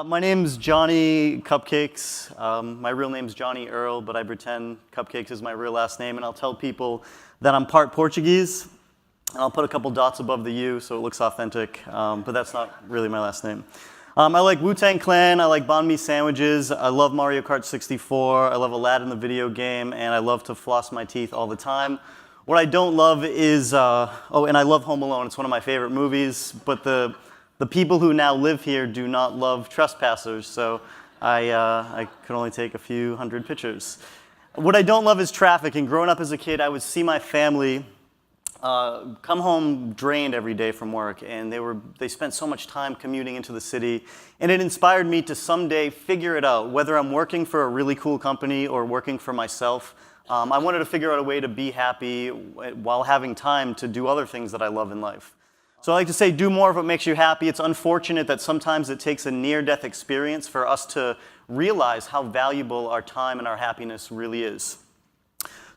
My name's Johnny Cupcakes. My real name's Johnny Earl, but I pretend Cupcakes is my real last name, and I'll tell people that I'm part Portuguese, and I'll put a couple dots above the U so it looks authentic, but that's not really my last name. I like Wu-Tang Clan, I like banh mi sandwiches, I love Mario Kart 64, I love Aladdin the video game, and I love to floss my teeth all the time. What I don't love is, and I love Home Alone, it's one of my favorite movies, but the people who now live here do not love trespassers, so I could only take a few hundred pictures. What I don't love is traffic, and growing up as a kid, I would see my family come home drained every day from work, and they spent so much time commuting into the city, and it inspired me to someday figure it out, whether I'm working for a really cool company or working for myself. I wanted to figure out a way to be happy while having time to do other things that I love in life. So I like to say, do more of what makes you happy. It's unfortunate that sometimes it takes a near-death experience for us to realize how valuable our time and our happiness really is.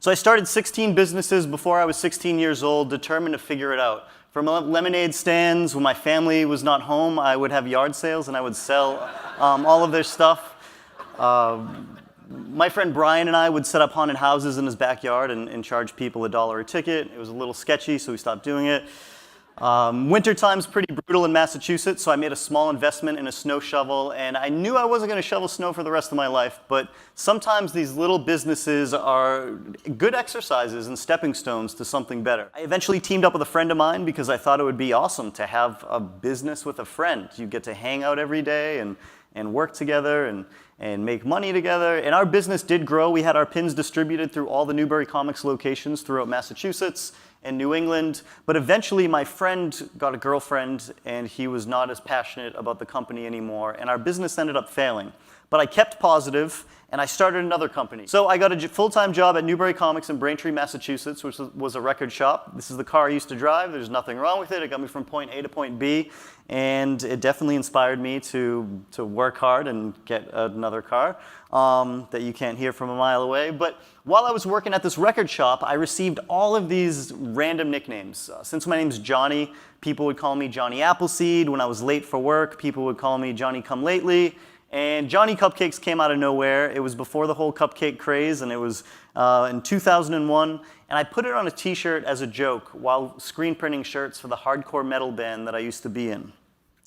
So I started 16 businesses before I was 16 years old, determined to figure it out. From lemonade stands, when my family was not home, I would have yard sales and I would sell all of their stuff. My friend Brian and I would set up haunted houses in his backyard and charge people $1 a ticket. It was a little sketchy, so we stopped doing it. Wintertime's pretty brutal in Massachusetts, so I made a small investment in a snow shovel, and I knew I wasn't going to shovel snow for the rest of my life, but sometimes these little businesses are good exercises and stepping stones to something better. I eventually teamed up with a friend of mine because I thought it would be awesome to have a business with a friend. You get to hang out every day and work together and make money together, and our business did grow. We had our pins distributed through all the Newbury Comics locations throughout Massachusetts and New England, but eventually my friend got a girlfriend and he was not as passionate about the company anymore, and our business ended up failing. But I kept positive and I started another company. So I got a full-time job at Newbury Comics in Braintree, Massachusetts, which was a record shop. This is the car I used to drive. There's nothing wrong with it. It got me from point A to point B, and it definitely inspired me to work hard and get another car that you can't hear from a mile away. But while I was working at this record shop, I received all of these random nicknames. Since my name's Johnny, people would call me Johnny Appleseed. When I was late for work, people would call me Johnny Come Lately. And Johnny Cupcakes came out of nowhere. It was before the whole cupcake craze, and it was in 2001. And I put it on a t-shirt as a joke while screen printing shirts for the hardcore metal band that I used to be in.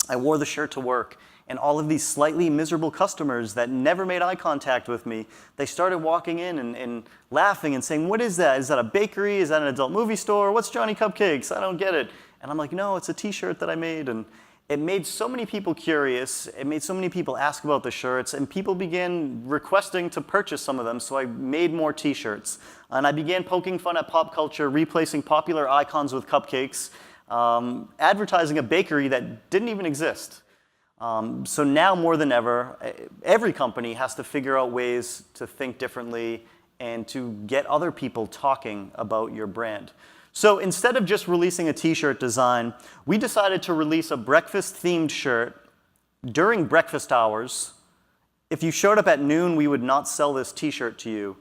I wore the shirt to work, and all of these slightly miserable customers that never made eye contact with me, they started walking in and laughing and saying, "What is that? Is that a bakery? Is that an adult movie store? What's Johnny Cupcakes? I don't get it." And I'm like, "No, it's a t-shirt that I made." And it made so many people curious, it made so many people ask about the shirts, and people began requesting to purchase some of them, so I made more t-shirts. And I began poking fun at pop culture, replacing popular icons with cupcakes, advertising a bakery that didn't even exist. So now more than ever, every company has to figure out ways to think differently and to get other people talking about your brand. So instead of just releasing a t-shirt design, we decided to release a breakfast-themed shirt during breakfast hours. If you showed up at noon, we would not sell this t-shirt to you.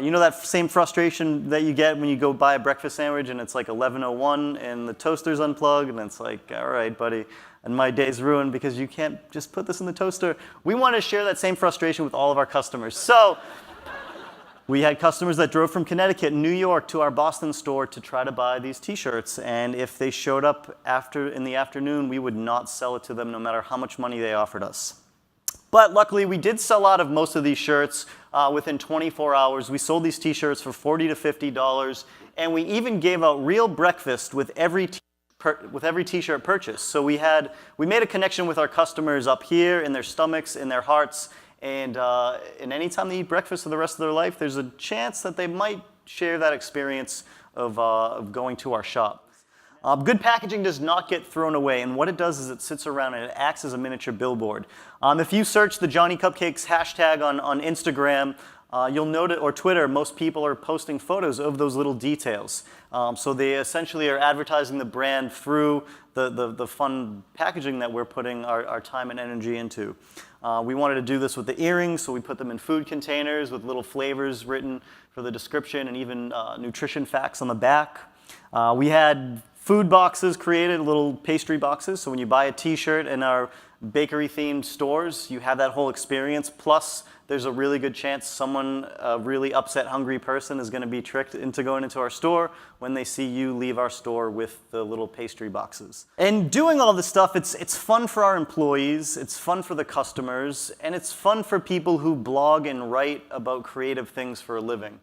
You know that same frustration that you get when you go buy a breakfast sandwich and it's like 11:01 and the toaster's unplugged, and it's like, all right, buddy, and my day's ruined because you can't just put this in the toaster. We want to share that same frustration with all of our customers. So we had customers that drove from Connecticut and New York to our Boston store to try to buy these t-shirts, and if they showed up in the afternoon, we would not sell it to them no matter how much money they offered us. But luckily, we did sell out of most of these shirts within 24 hours. We sold these t-shirts for $40 to $50, and we even gave out real breakfast with every t-shirt purchase. So we made a connection with our customers up here, in their stomachs, in their hearts, and anytime they eat breakfast for the rest of their life, there's a chance that they might share that experience of going to our shop. Good packaging does not get thrown away, and what it does is it sits around and it acts as a miniature billboard. If you search the Johnny Cupcakes hashtag on Instagram, you'll notice, or Twitter, most people are posting photos of those little details. So they essentially are advertising the brand through the fun packaging that we're putting our time and energy into. We wanted to do this with the earrings, so we put them in food containers with little flavors written for the description and even nutrition facts on the back. We had food boxes created, little pastry boxes. So when you buy a t-shirt in our bakery-themed stores, you have that whole experience. Plus, there's a really good chance someone, a really upset, hungry person, is going to be tricked into going into our store when they see you leave our store with the little pastry boxes. And doing all this stuff, it's fun for our employees, it's fun for the customers, and it's fun for people who blog and write about creative things for a living.